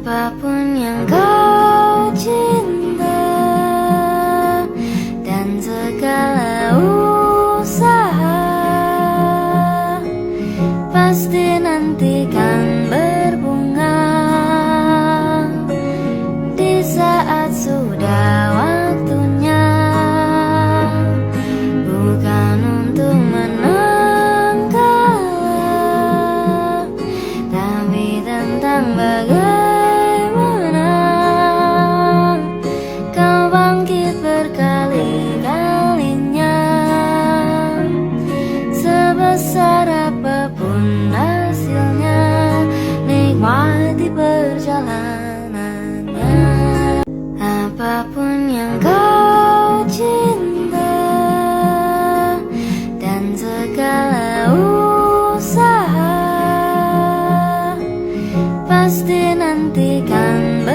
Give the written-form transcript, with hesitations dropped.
Apapun yang kau cinta dan segala usaha pasti nanti kan berbunga di saat sudah waktunya. Bukan untuk menang kalah, tapi tentang bagaimana kau bangkit berkali-kalinya. Sebesar apapun hasilnya, nikmati perjalanannya. Apapun yang kau cinta dan segala usaha pasti nanti kan